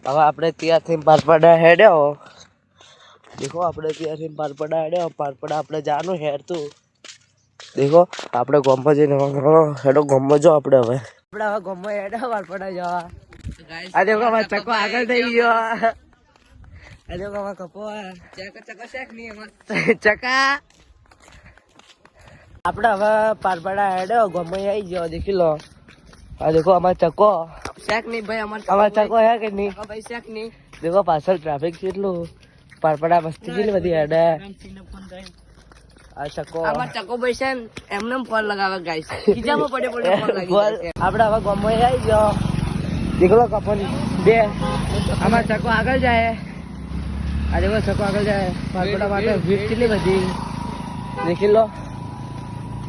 હવે આપણે ત્યાંથી પારપડા હેડ્યો देखो આપણે ત્યાંથી પારપડા હેડ્યો પારપડા આપણે જવાનું હેડતું देखो આપણે ગામમાં જઈને હેડો ગામમાં જો આપણે હવે ગામમાં હેડ્યો પારપડા જવા આ દેખો અમાર ચકો આગળ થઈ ગયો આ દેખો અમાર કપો ચકો શેક નહીં અમાર ચકા આપણે હવે પારપડા હેડ્યો ગામમાં આવી ગયો દેખી લો આ देखो અમાર ચકો શેક નહીં ભાઈ અમાર ચકો હે કે નહીં ભાઈ શેક નહીં देखो પાછળ ટ્રાફિક કેટલું પારપડા મસ્તી કેટલી બધી હેડે આ ચકો અમાર ચકો ભાઈ છે એમને ફોન લગાવે ગાઈસ ખીજામાં પડે ફોન લાગી આપણે હવે ગામમાં આવી ગયો દેખલો કપન બે અમાર ચકો આગળ જાય આ देखो ચકો આગળ જાય પારપડા માટે ભીડ કેટલી બધી દેખી લો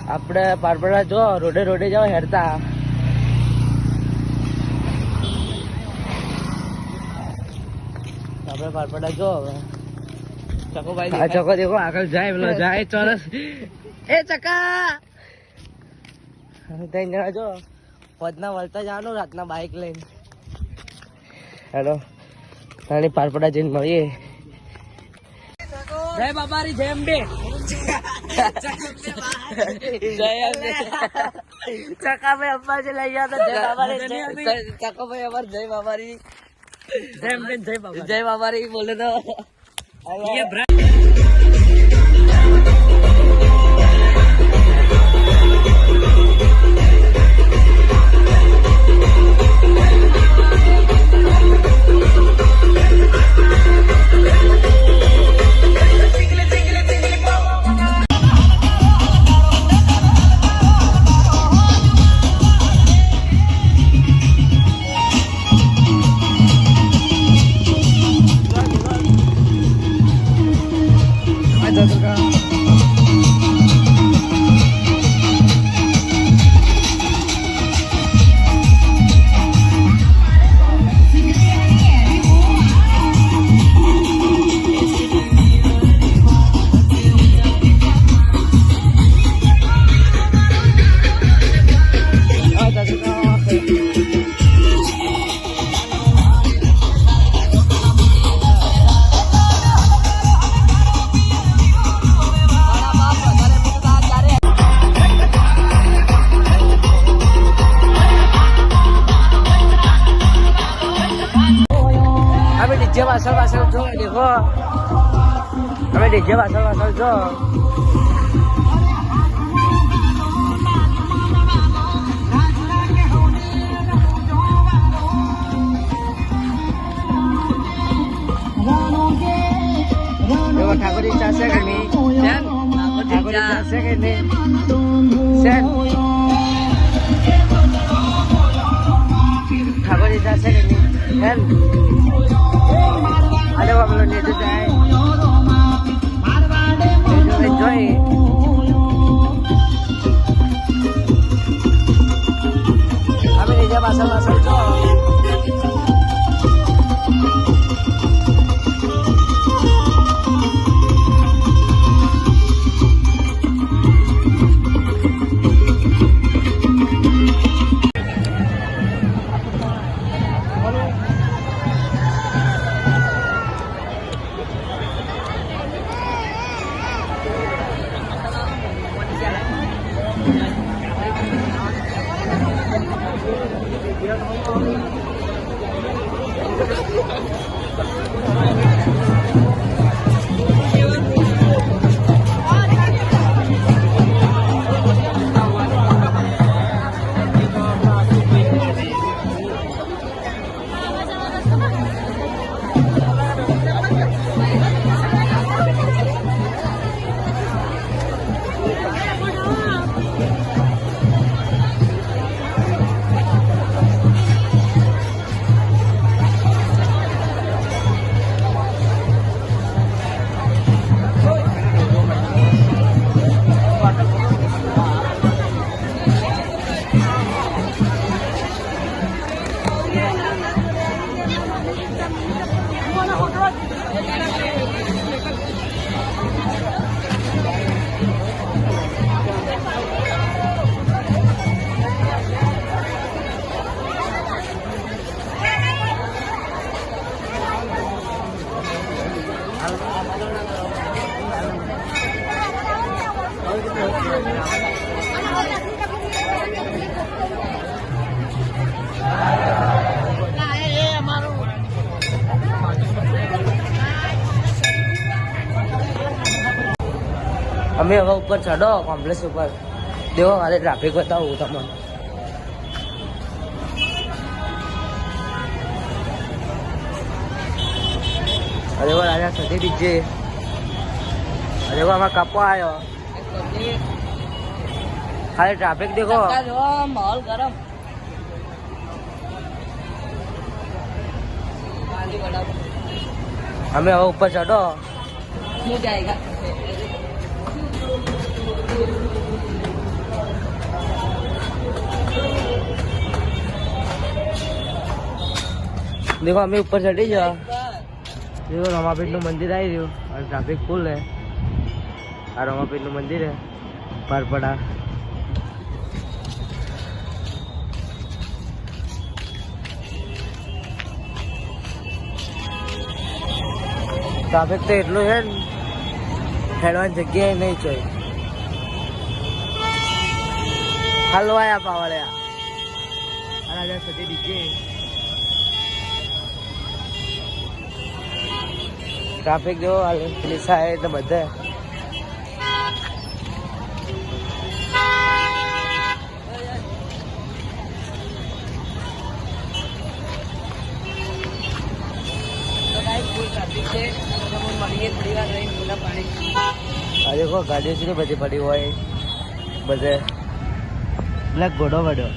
આપણે પારપડા જો રોડે રોડે જાવ હેડતા આપણે પારપડા જો હવે ચકો ભાઈ આ ચકો દેખો આગળ જાય પેલો જાય ચોરસ એ ચકા તઈ જણા જો પદના વળતા જવાનું રાતના બાઇક લઈને હેલો તાણી પારપડા જઈને મળીએ જય બાબારી જય અંબે ચકા ભાઈ અબ્બા જે લઈ ગયા જય બાબારી ચકો ભાઈ અમાર જય બાબારી जय बाबारी बोले तो ये डीजे पाछळ जो देखो हमें डीजे पाछळ जो देखो ठाकुर इच्छा से करनी ठाकुर इच्छा से करनी ठाकुर इच्छा से करनी ada apa belum itu day enjoy kami dia pasal-pasal jo અમે હવે ઉપર ચડો કોમ્પ્લેક્સ ઉપર. દેવો ખાલી ટ્રાફિક બતાવું તમને. અરે वो राजा सदी डीजे. अरे वो हमारा कपो आयो. खाली ट्रैफिक देखो. माहौल गरम. हमें अब ऊपर चढ़ो. हो जाएगा. देखो हमें ऊपर चढ़ी जाओ. देखो रमापीठ નું મંદિર આવી રહ્યું અને ટ્રાફિક ફૂલ है. આ રમાપીઠ નું મંદિર है પારપડા. ટ્રાફિક તો એટલું છે ને હેડવાની જગ્યાએ નહીં જોઈ. હાલો આયા પાવળ્યા રાજા સતી ડીજે. ટ્રાફિક જો પેલી સાઈડ ને બધે. देखो गाड़ी से बजे पड़ी हुआ है बजे ब्लैक घोड़ो वड्यो.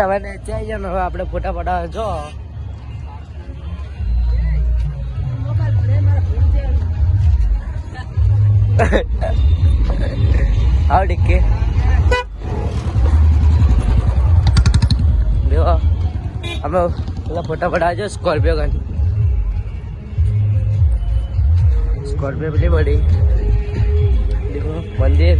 હવે નીચે આવી જાવ. હવે આપણે ફોટા પડાવે જો. आओ डिक्के देखो हमें मतलब फोटा पड़ा जो स्कॉर्पियो का. स्कॉर्पियो बड़ी बड़ी. देखो मंदिर.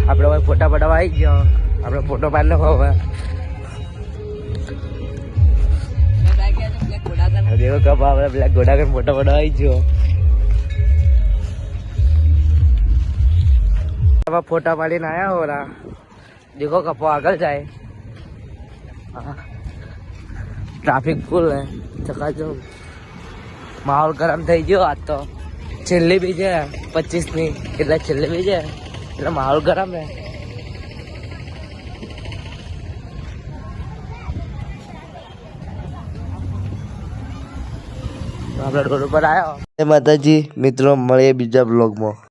આપણે હવે ફોટા પડાવવા આવી ગયો. આપણે ફોટો પાડી નાખો હવે. देखो कब आप ब्लैक घोड़ा का फोटो पड़वाई जो. अब फोटा पाली आया हो रहा. देखो कपो आगे जाए. ट्राफिक फूल है चकाचौंध. माहौल गरम થઈ ગયો. आज तो છેલ્લી બી છે 25 ની એટલે છેલ્લી બી છે એટલે માહોલ ગરમ है. આપણે રોડ ઉપર આવ્યો. માતાજી મિત્રો મળીએ બીજા બ્લોગમાં.